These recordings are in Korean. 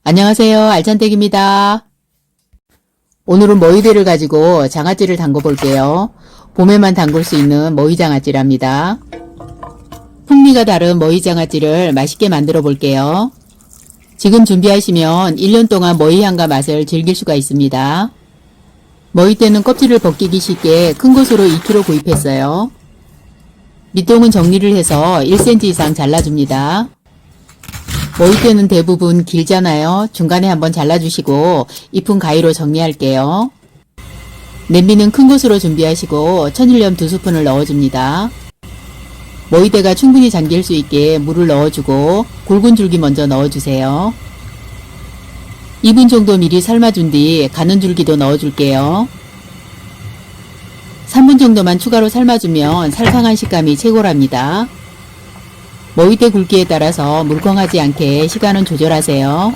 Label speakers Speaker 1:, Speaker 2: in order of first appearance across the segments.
Speaker 1: 안녕하세요. 알찬댁입니다. 오늘은 머위대를 가지고 장아찌를 담궈 볼게요. 봄에만 담글 수 있는 머위장아찌랍니다. 풍미가 다른 머위장아찌를 맛있게 만들어 볼게요. 지금 준비하시면 1년 동안 머위향과 맛을 즐길 수가 있습니다. 머위대는 껍질을 벗기기 쉽게 큰 곳으로 2kg 구입했어요. 밑동은 정리를 해서 1cm 이상 잘라줍니다. 머위대는 대부분 길잖아요. 중간에 한번 잘라주시고 잎은 가위로 정리할게요. 냄비는 큰 곳으로 준비하시고 천일염 2스푼을 넣어줍니다. 머위대가 충분히 잠길 수 있게 물을 넣어주고 굵은 줄기 먼저 넣어주세요. 2분 정도 미리 삶아준 뒤 가는 줄기도 넣어줄게요. 3분 정도만 추가로 삶아주면 살캉한 식감이 최고랍니다. 머위대 굵기에 따라서 물컹하지 않게 시간은 조절하세요.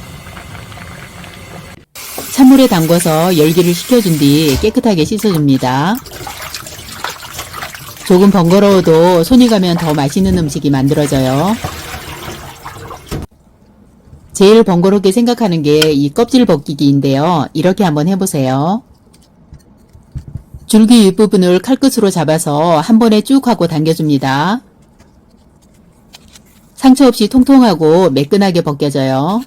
Speaker 1: 찬물에 담궈서 열기를 식혀준 뒤 깨끗하게 씻어줍니다. 조금 번거로워도 손이 가면 더 맛있는 음식이 만들어져요. 제일 번거롭게 생각하는 게 이 껍질 벗기기인데요. 이렇게 한번 해보세요. 줄기 윗부분을 칼끝으로 잡아서 한 번에 쭉 하고 당겨줍니다. 상처 없이 통통하고 매끈하게 벗겨져요.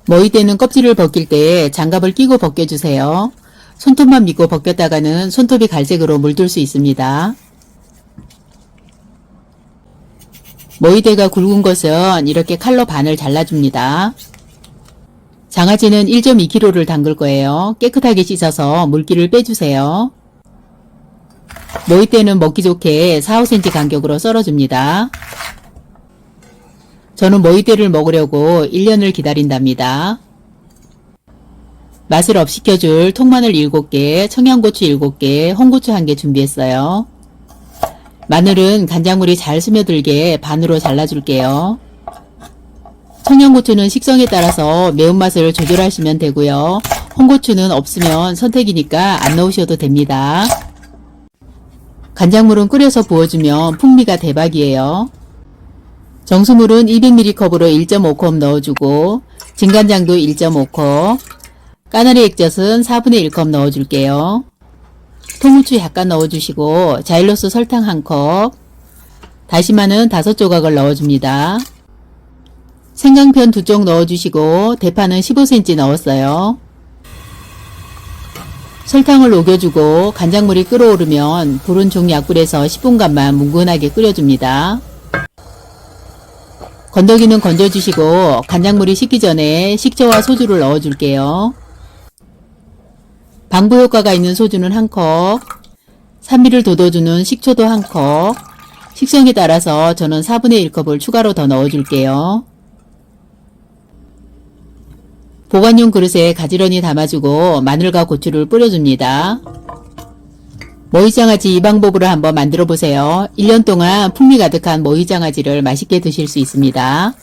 Speaker 1: 머위대는 껍질을 벗길 때 장갑을 끼고 벗겨주세요. 손톱만 믿고 벗겼다가는 손톱이 갈색으로 물들 수 있습니다. 머위대가 굵은 것은 이렇게 칼로 반을 잘라줍니다. 장아찌는 1.2kg를 담글 거예요. 깨끗하게 씻어서 물기를 빼주세요. 머위대는 먹기 좋게 4-5cm 간격으로 썰어줍니다. 저는 머위대를 먹으려고 1년을 기다린답니다. 맛을 업시켜줄 통마늘 7개, 청양고추 7개, 홍고추 1개 준비했어요. 마늘은 간장물이 잘 스며들게 반으로 잘라줄게요. 청양고추는 식성에 따라서 매운맛을 조절하시면 되고요. 홍고추는 없으면 선택이니까 안 넣으셔도 됩니다. 간장물은 끓여서 부어주면 풍미가 대박이에요. 정수물은 200ml 컵으로 1.5컵 넣어주고 진간장도 1.5컵, 까나리 액젓은 4분의 1컵 넣어줄게요. 통후추 약간 넣어주시고 자일로스 설탕 1컵, 다시마는 5조각을 넣어줍니다. 생강편 2쪽 넣어주시고 대파는 15cm 넣었어요. 설탕을 녹여주고 간장물이 끓어오르면 불은 중약불에서 10분간만 뭉근하게 끓여줍니다. 건더기는 건져주시고 간장물이 식기 전에 식초와 소주를 넣어줄게요. 방부 효과가 있는 소주는 1컵, 산미를 돋워주는 식초도 1컵, 식성에 따라서 저는 4분의 1컵을 추가로 더 넣어줄게요. 보관용 그릇에 가지런히 담아주고 마늘과 고추를 뿌려줍니다. 머위장아찌 이 방법으로 한번 만들어 보세요. 1년 동안 풍미 가득한 머위장아찌를 맛있게 드실 수 있습니다.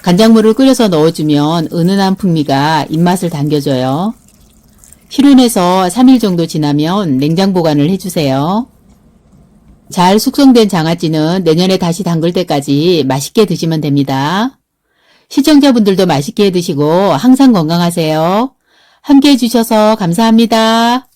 Speaker 1: 간장물을 끓여서 넣어주면 은은한 풍미가 입맛을 당겨줘요. 실온에서 3일 정도 지나면 냉장 보관을 해주세요. 잘 숙성된 장아찌는 내년에 다시 담글 때까지 맛있게 드시면 됩니다. 시청자분들도 맛있게 드시고 항상 건강하세요. 함께 해주셔서 감사합니다.